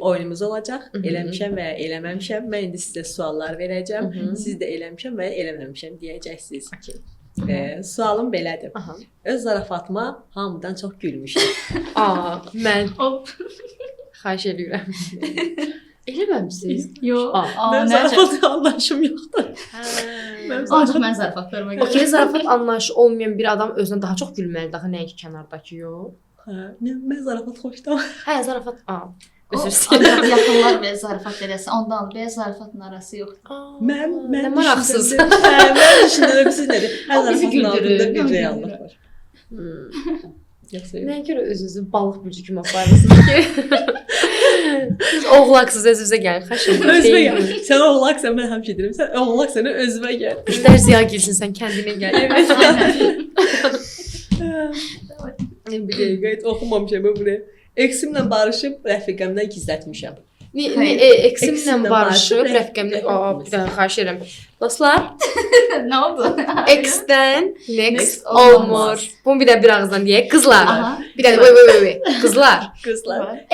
oyunumuz olacaq. Eləmişəm və ya eləməmişəm. Mən indi sizə suallar verəcəm. Siz də eləmişəm və ya eləməmişəm deyəcəksiniz. Sualım belədir. Öz zarafatıma hamıdan çox gülmüşəm. Mən. Xahiş edirəm. Eləməmisiniz? Yox. Mən zarafat anlayışım yoxdur. Ancaq mən zarafatlarıma görə. Okey, zarafat anlayışı olmayan bir adam özünə daha çox gülməli, daha nəinki kənardakı yox. Mən zarafat xoşdam. Zarafat. Ancaq yaxınlar belə zarafat eləsə, ondan belə zarafatın arası yoxdur. Mən maraqsız. Mən düşünürəm siz nədir? Hər zarafatın altında bir reallıq var. Nəyə görə özünüzü balıq bürcü kimi aparırsınız ki? Siz oğlaqsız özünüzə gəlin. Özümə gəl. Sən oğlaqsan, mən həmişə deyirəm. Sən oğlaqsan, özümə gəl. İstər ziya girsin, sən kəndinə gəl. Bir dəqiqə oxumamışam bunu. Eksimlə barışıb rəfiqəmdən gizlətmişəm. Eksimlə barışıb rəfiqəmdən... Bir dənə xahiş edirəm. Dostlar, nə oldu? X-dən next olmur. Bunu bir də bir ağızdan deyək. Qızlar. Bir dənə, qızlar.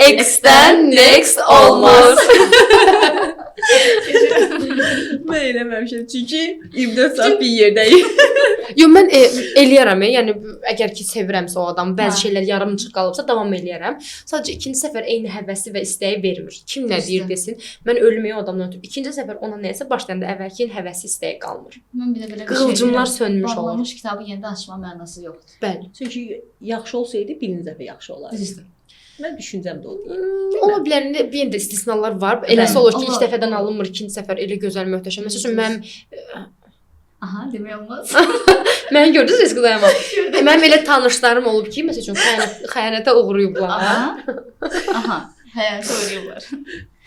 X-dən next olmur. Mən eləməmişəm, çünki 24 saat bir yerdəyim. Yox, mən eləyərəm, yəni əgər ki sevirəmsə o adam, bəzi şeylər yarımçıq qalıbsa davam eləyərəm. Sadəcə ikinci səfər eyni həvəsi və istəyi vermir. Kim nə deyir desin, mən ölməyə o adamdan ötürüm. İkinci səfər ona nəyəsə başlayanda əvvəlki həvəsi istəyi qalmır. Mən bir də belə bir qığılcımlar sönmüş olur. Bağlanmış kitabı yenidən açma mənası yoxdur. Bəli. Çünki yaxşı olsaydı birinci dəfə yaxşı olardı. Mən düşüncəm də o deyil. Ola bilər, bir də istisnalar var. Eləsə olur ki, ilk dəfədən alınmır, ikinci səfər elə gözəl, möhtəşəm. Məsələn, mən demək olmaz. Mən gördünüz risk dayamam. Mənim elə tanışlarım olub ki, məsələn, xəyanətə uğrayıblar. Xəyanətə uğrayıblar.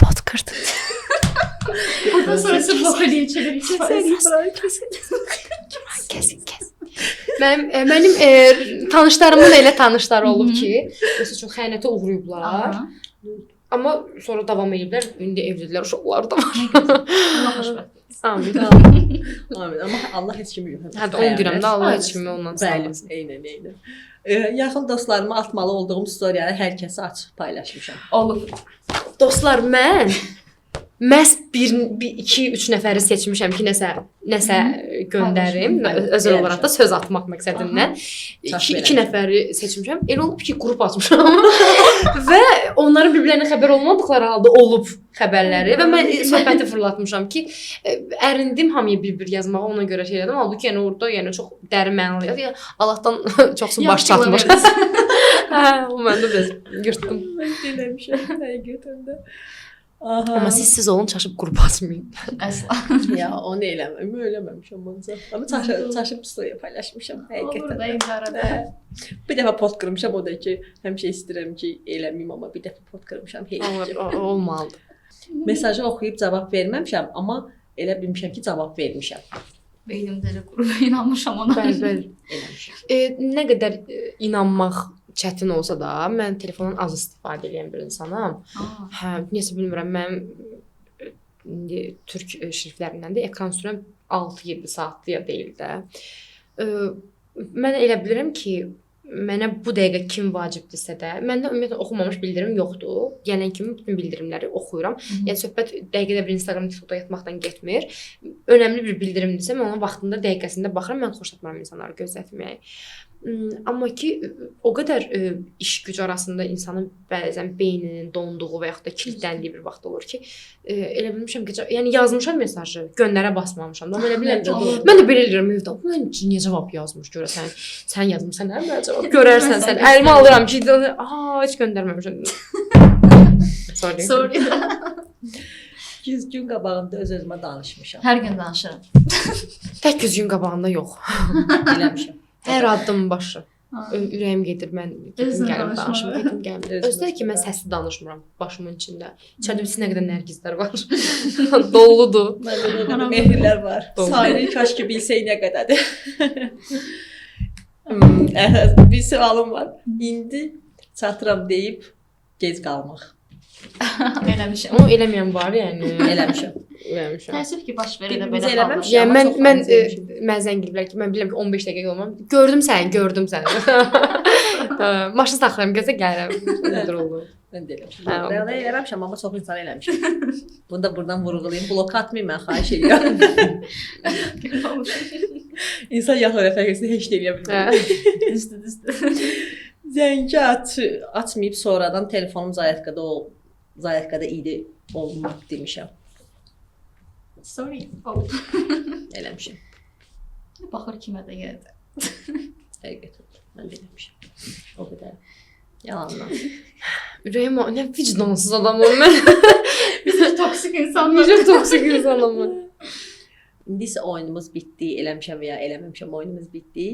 Podkart. Ondan sonra sırf box eləyəcəklər. Kəsin. Mənim tanışlarımın elə tanışları olub ki, məsələn, xəyanətə uğrayıblar. Amma sonra davam ediblər, indi evlidirlər, uşaqları da var. Allah xoşbəxt. Amin. Amma Allah heç kimi yox. Hə, onu deyirəm də, Allah heç kimi ondan sağlasın. Eynən. Yaxın dostlarıma atmalı olduğum storiyaları hər kəsə açıb paylaşmışam. Olub. Dostlar, mən məhz 2-3 nəfəri seçmişəm ki, nəsə göndərim, özəl olaraq da söz atmaq məqsədindən. 2 nəfəri seçmişəm. Elə olub ki, qrup açmışam. Və onların bir-birlərinə xəbər olmadıqları halda olub xəbərləri və mən söhbəti fırlatmışam ki, ərindim hamıya bir-bir yazmağa, ona görə şey elədim. Halbuki yəni orada yəni çox dərin mənalı yazır. Allahdan çoxsu baş çatmır. O məndə də yırtdım. Mən deməmişəm, həqiqətən də. Amma siz olun, çaşıb qrup açmayın. Əsla. Ya, onu eləməmişəm ancaq. Amma çaşıb story paylaşmışam, həqiqətən. Bir dəfə post qırmışam, o da ki, həmişə istəyirəm ki, eləməyim, amma bir dəfə post qırmışam. Olmalıdır. Mesajı oxuyub cavab verməmişəm, amma elə bilmişəm ki, cavab vermişəm. Beynimdə elə qrupa inanmışam ona. Bəli. Nə qədər inanmaq çətin olsa da, mən telefondan az istifadə edən bir insanam. Necə bilmirəm, mən türk şirklərindən də ekran sürəm 6-7 saatlı ya deyil də. Mən elə bilirəm ki, mənə bu dəqiqə kim vacibdirsə də, məndə ümumiyyətlə oxumamış bildirim yoxdur. Gələn kimi bütün bildirimləri oxuyuram. Yəni söhbət dəqiqədə bir Instagram, TikTokda yatmaqdan getmir. Önəmli bir bildirimdirsə, mən onun vaxtında, dəqiqəsində baxıram. Mən xoşlatmıram insanları gözlətməyi. Amma ki, o qədər iş güc arasında insanın bəzən beyninin donduğu və yaxud da kilitləndiyi bir vaxt olur ki, elə bilmişəm ki, yəni yazmışam mesajı, göndərə basmamışam. Mən də belə eləyirəm evdə. Mən niyə cavab yazmış görəsən? Sən yazmısan, nə mənə cavab görərsən sən. Əlimə alıram ki, heç göndərməmişəm. Sorry. 100 gün qabağında öz-özümə danışmışam. Hər gün danışıram. Tək 100 gün qabağında yox. Eləmişəm. Hər addım başı. Ürəyim gedir, mən gəlim danışım, gedim gəlim. Özdə ki, mən səsli danışmıram başımın içində. İçəridə bilsin nə qədər nərgizlər var. Doludur. Məndə mehrilər var. Sayını kaş ki bilsək nə qədədir. Bir sualım var. İndi çatıram deyib gec qalmaq. Eləmişəm. Onu eləməyən var, yəni. Eləmişəm. Təəssüf ki, baş verir də belə eləməmişəm. Yəni mən zəng ediblər ki, mən bilirəm ki 15 dəqiqə olmam. Gördüm səni. Maşın saxlayım, gözə gəlirəm. Nədir olur? Mən də eləmişəm. Hə, Realda eləmişəm, amma çox insan eləmişəm. Bunu da buradan vurğulayım. Blok atmayın, mən xahiş edirəm. İnsan yaxın rəfəqəsini heç də eləyə bilmir. Düzdür. Zəngi açmayıb sonradan telefonum zayatkada idi olmaq demişəm. Sorry. Oldu. Eləmişəm. Baxır kimə də gəldi. Həqiqətən mən də eləmişəm. O qədər. Yalandan. Ürəyim nə vicdansız adamım mən. Biz toksik insanlar. Necə toksik insanam mən. İndi isə oyunumuz bitdi. Eləmişəm və ya eləməmişəm oyunumuz bitdi.